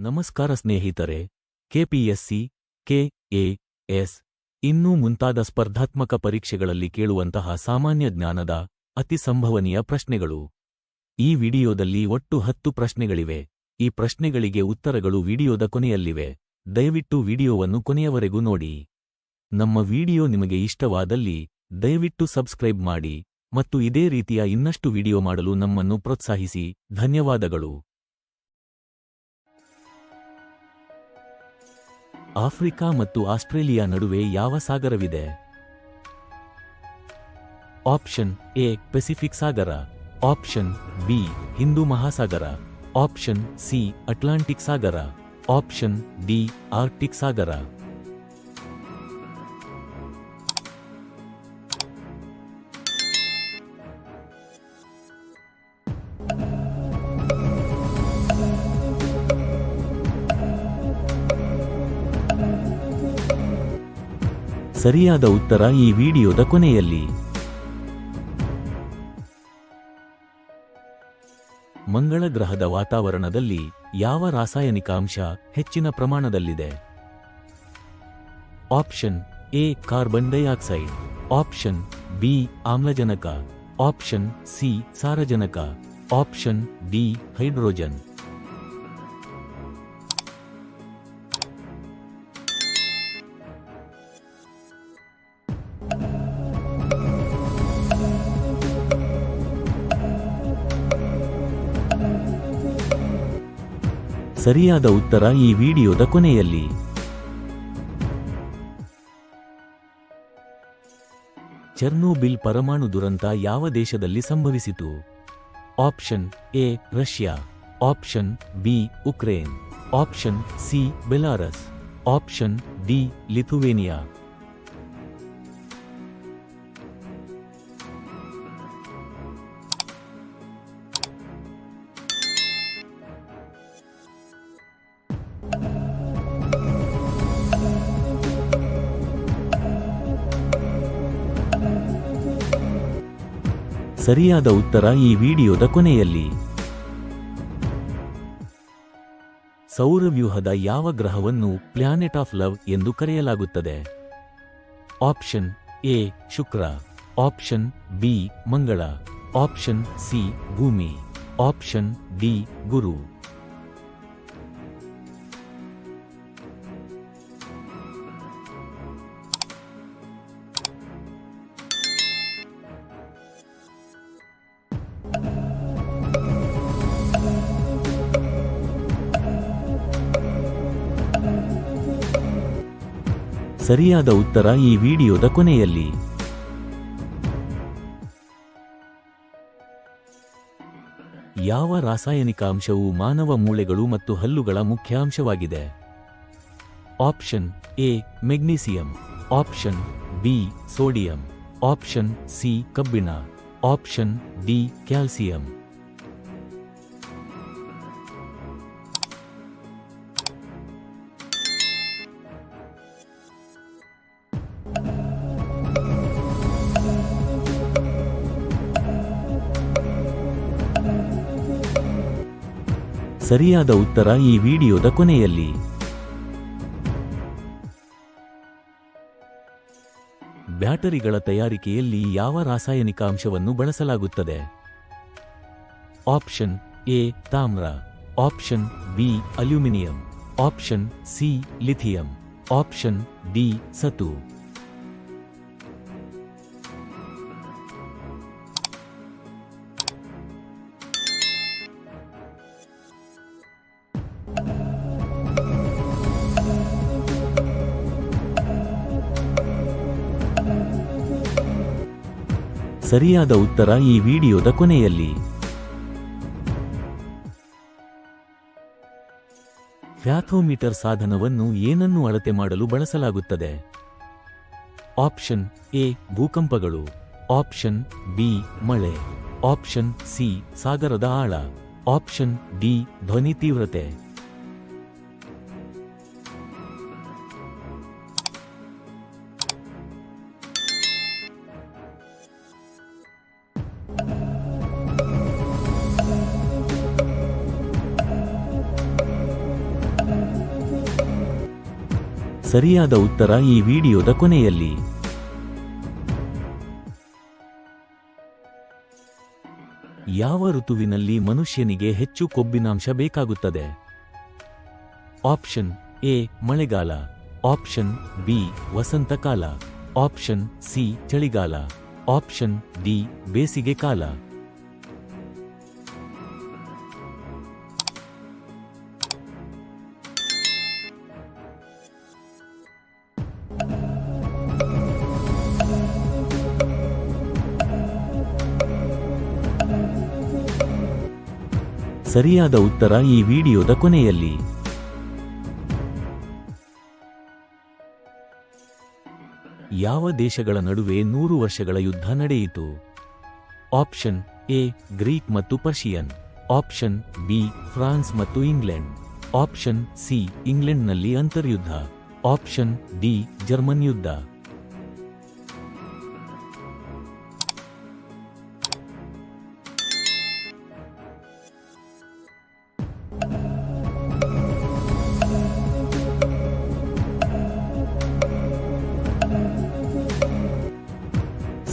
ನಮಸ್ಕಾರ ಸ್ನೇಹಿತರೆ. KPSC, KAS ಇನ್ನೂ ಮುಂತಾದ ಸ್ಪರ್ಧಾತ್ಮಕ ಪರೀಕ್ಷೆಗಳಲ್ಲಿ ಕೇಳುವಂತಹ ಸಾಮಾನ್ಯ ಜ್ಞಾನದ ಅತಿ ಸಂಭವನೀಯ ಪ್ರಶ್ನೆಗಳು. ಈ ವಿಡಿಯೋದಲ್ಲಿ ಒಟ್ಟು 10 ಪ್ರಶ್ನೆಗಳಿವೆ. ಈ ಪ್ರಶ್ನೆಗಳಿಗೆ ಉತ್ತರಗಳು ವಿಡಿಯೋದ ಕೊನೆಯಲ್ಲಿವೆ. ದಯವಿಟ್ಟು ವಿಡಿಯೋವನ್ನು ಕೊನೆಯವರೆಗೂ ನೋಡಿ. ನಮ್ಮ ವಿಡಿಯೋ ನಿಮಗೆ ಇಷ್ಟವಾದಲ್ಲಿ ದಯವಿಟ್ಟು ಸಬ್ಸ್ಕ್ರೈಬ್ ಮಾಡಿ ಮತ್ತು ಇದೇ ರೀತಿಯ ಇನ್ನಷ್ಟು ವಿಡಿಯೋ ಮಾಡಲು ನಮ್ಮನ್ನು ಪ್ರೋತ್ಸಾಹಿಸಿ. ಧನ್ಯವಾದಗಳು. ಆಫ್ರಿಕಾ ಮತ್ತು ಆಸ್ಟ್ರೇಲಿಯಾ ನಡುವೆ ಯಾವ ಸಾಗರವಿದೆ? ಆಪ್ಷನ್ ಎ ಪೆಸಿಫಿಕ್ ಸಾಗರ, ಆಪ್ಷನ್ ಬಿ ಹಿಂದೂ ಮಹಾಸಾಗರ, ಆಪ್ಷನ್ ಸಿ ಅಟ್ಲಾಂಟಿಕ್ ಸಾಗರ, ಆಪ್ಷನ್ ಡಿ ಆರ್ಕ್ಟಿಕ್ ಸಾಗರ. ಸರಿಯಾದ ಉತ್ತರ ಈ ವಿಡಿಯೋದ ಕೊನೆಯಲ್ಲಿ. ಮಂಗಳ ಗ್ರಹದ ವಾತಾವರಣದಲ್ಲಿ ಯಾವ ರಾಸಾಯನಿಕ ಅಂಶ ಹೆಚ್ಚಿನ ಪ್ರಮಾಣದಲ್ಲಿದೆ? Option A carbon dioxide, option B ಆಮ್ಲಜನಕ, ಆಪ್ಷನ್ ಸಿ ಸಾರಜನಕ, ಆಪ್ಷನ್ ಡಿ ಹೈಡ್ರೋಜನ್. ಸರಿಯಾದ ಉತ್ತರ ಈ ವಿಡಿಯೋದ ಕೊನೆಯಲ್ಲಿ. ಚೆರ್ನೋಬಿಲ್ ಪರಮಾಣು ದುರಂತ ಯಾವ ದೇಶದಲ್ಲಿ ಸಂಭವಿಸಿತು? Option A Russia, option B Ukraine, option C Belarus, option D Lithuania. ಸರಿಯಾದ ಉತ್ತರ ಈ ವಿಡಿಯೋದ ಕೊನೆಯಲ್ಲಿ. ಸೌರವ್ಯೂಹದ ಯಾವ ಗ್ರಹವನ್ನು ಪ್ಲಾನೆಟ್ ಆಫ್ ಲವ್ ಎಂದು ಕರೆಯಲಾಗುತ್ತದೆ? Option A Shukra, option B ಮಂಗಳ, ಆಪ್ಷನ್ ಸಿ ಭೂಮಿ, ಆಪ್ಷನ್ ಡಿ ಗುರು. ಸರಿಯಾದ ಉತ್ತರ ಈ ವಿಡಿಯೋದ ಕೊನೆಯಲ್ಲಿ. ಯಾವ ರಾಸಾಯನಿಕ ಅಂಶವು ಮಾನವ ಮೂಳೆಗಳು ಮತ್ತು ಹಲ್ಲುಗಳ ಮುಖ್ಯ ಅಂಶವಾಗಿದೆ? Option A magnesium, option B sodium, option C ಕಬ್ಬಿಣ, ಆಪ್ಷನ್ ಡಿ ಕ್ಯಾಲ್ಸಿಯಂ. ಸರಿಯಾದ ಉತ್ತರ ಈ ವಿಡಿಯೋದ ಕೊನೆಯಲ್ಲಿ. ಬ್ಯಾಟರಿಗಳ ತಯಾರಿಕೆಯಲ್ಲಿ ಯಾವ ರಾಸಾಯನಿಕ ಅಂಶವನ್ನು ಬಳಸಲಾಗುತ್ತದೆ? ಆಪ್ಷನ್ ಎ ತಾಮ್ರ, option B aluminium, option C lithium, option D ಸತು. ಸರಿಯಾದ ಉತ್ತರ ಈ ವಿಡಿಯೋದ ಕೊನೆಯಲ್ಲಿ. ಫ್ಯಾಥೋಮೀಟರ್ ಸಾಧನವನ್ನು ಏನನ್ನು ಅಳತೆ ಮಾಡಲು ಬಳಸಲಾಗುತ್ತದೆ? ಆಪ್ಷನ್ ಎ ಭೂಕಂಪಗಳು, ಆಪ್ಷನ್ ಬಿ ಮಳೆ, ಆಪ್ಷನ್ ಸಿ ಸಾಗರದ ಆಳ, ಆಪ್ಷನ್ ಡಿ ಧ್ವನಿ ತೀವ್ರತೆ. ಸರಿಯಾದ ಉತ್ತರ ಈ ವಿಡಿಯೋದ ಕೊನೆಯಲ್ಲಿ. ಯಾವ ಋತುವಿನಲ್ಲಿ ಮನುಷ್ಯನಿಗೆ ಹೆಚ್ಚು ಕೊಬ್ಬಿನಾಂಶ ಬೇಕಾಗುತ್ತದೆ? ಆಪ್ಷನ್ ಎ ಮಳೆಗಾಲ, ಆಪ್ಷನ್ ಬಿ ವಸಂತಕಾಲ, ಆಪ್ಷನ್ ಸಿ ಚಳಿಗಾಲ, ಆಪ್ಷನ್ ಡಿ ಬೇಸಿಗೆ ಕಾಲ. ಸರಿಯಾದ ಉತ್ತರ ಈ ವಿಡಿಯೋದ ಕೊನೆಯಲ್ಲಿ. ಯಾವ ದೇಶಗಳ ನಡುವೆ 100 ವರ್ಷಗಳ ಯುದ್ಧ ನಡೆಯಿತು? ಆಪ್ಷನ್ ಎ ಗ್ರೀಕ್ ಮತ್ತು ಪರ್ಷಿಯನ್, ಆಪ್ಷನ್ ಬಿ ಫ್ರಾನ್ಸ್ ಮತ್ತು ಇಂಗ್ಲೆಂಡ್, ಆಪ್ಷನ್ ಸಿ ಇಂಗ್ಲೆಂಡ್ನಲ್ಲಿ ಅಂತರ್ಯುದ್ಧ, ಆಪ್ಷನ್ ಡಿ ಜರ್ಮನ್ ಯುದ್ಧ.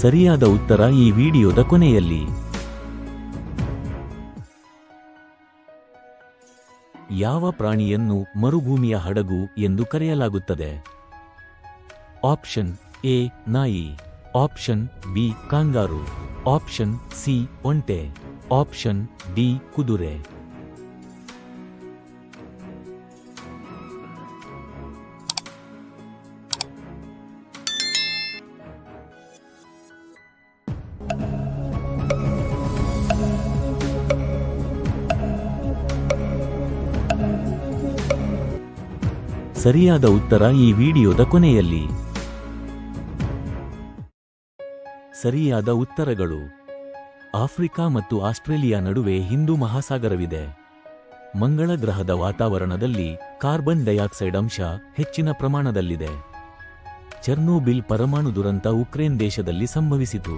ಸರಿಯಾದ ಉತ್ತರ ಈ ವಿಡಿಯೋದ ಕೊನೆಯಲ್ಲಿ. ಯಾವ ಪ್ರಾಣಿಯನ್ನು ಮರುಭೂಮಿಯ ಹಡಗು ಎಂದು ಕರೆಯಲಾಗುತ್ತದೆ? ಆಪ್ಷನ್ ಎ ನಾಯಿ, ಆಪ್ಷನ್ ಬಿ ಕಾಂಗಾರು, ಆಪ್ಷನ್ ಸಿ ಒಂಟೆ, ಆಪ್ಷನ್ ಡಿ ಕುದುರೆ. ಸರಿಯಾದ ಉತ್ತರ ಈ ವಿಡಿಯೋದ ಕೊನೆಯಲ್ಲಿ. ಸರಿಯಾದ ಉತ್ತರಗಳು: ಆಫ್ರಿಕಾ ಮತ್ತು ಆಸ್ಟ್ರೇಲಿಯಾ ನಡುವೆ ಹಿಂದೂ ಮಹಾಸಾಗರವಿದೆ. ಮಂಗಳ ಗ್ರಹದ ವಾತಾವರಣದಲ್ಲಿ ಕಾರ್ಬನ್ ಡೈಆಕ್ಸೈಡ್ ಅಂಶ ಹೆಚ್ಚಿನ ಪ್ರಮಾಣದಲ್ಲಿದೆ. ಚೆರ್ನೋಬಿಲ್ ಪರಮಾಣು ದುರಂತ ಉಕ್ರೇನ್ ದೇಶದಲ್ಲಿ ಸಂಭವಿಸಿತು.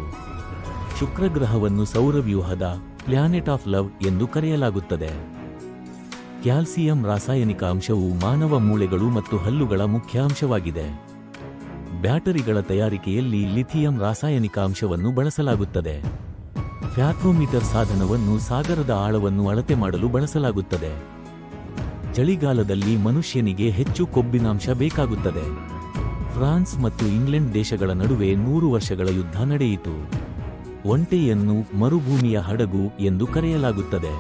ಶುಕ್ರಗ್ರಹವನ್ನು ಸೌರವ್ಯೂಹದ ಪ್ಲಾನೆಟ್ ಆಫ್ ಲವ್ ಎಂದು ಕರೆಯಲಾಗುತ್ತದೆ. ಕ್ಯಾಲ್ಸಿಯಂ ರಾಸಾಯನಿಕ ಅಂಶವು ಮಾನವ ಮೂಳೆಗಳು ಮತ್ತು ಹಲ್ಲುಗಳ ಮುಖ್ಯ ಅಂಶವಾಗಿದೆ. ಬ್ಯಾಟರಿಗಳ ತಯಾರಿಕೆಯಲ್ಲಿ ಲಿಥಿಯಂ ರಾಸಾಯನಿಕ ಅಂಶವನ್ನು ಬಳಸಲಾಗುತ್ತದೆ. ಫ್ಯಾಥೋಮೀಟರ್ ಸಾಧನವನ್ನು ಸಾಗರದ ಆಳವನ್ನು ಅಳತೆ ಮಾಡಲು ಬಳಸಲಾಗುತ್ತದೆ. ಚಳಿಗಾಲದಲ್ಲಿ ಮನುಷ್ಯನಿಗೆ ಹೆಚ್ಚು ಕೊಬ್ಬಿನಾಂಶ ಬೇಕಾಗುತ್ತದೆ. ಫ್ರಾನ್ಸ್ ಮತ್ತು ಇಂಗ್ಲೆಂಡ್ ದೇಶಗಳ ನಡುವೆ 100 ವರ್ಷಗಳ ಯುದ್ಧ ನಡೆಯಿತು. ಒಂಟೆಯನ್ನು ಮರುಭೂಮಿಯ ಹಡಗು ಎಂದು ಕರೆಯಲಾಗುತ್ತದೆ.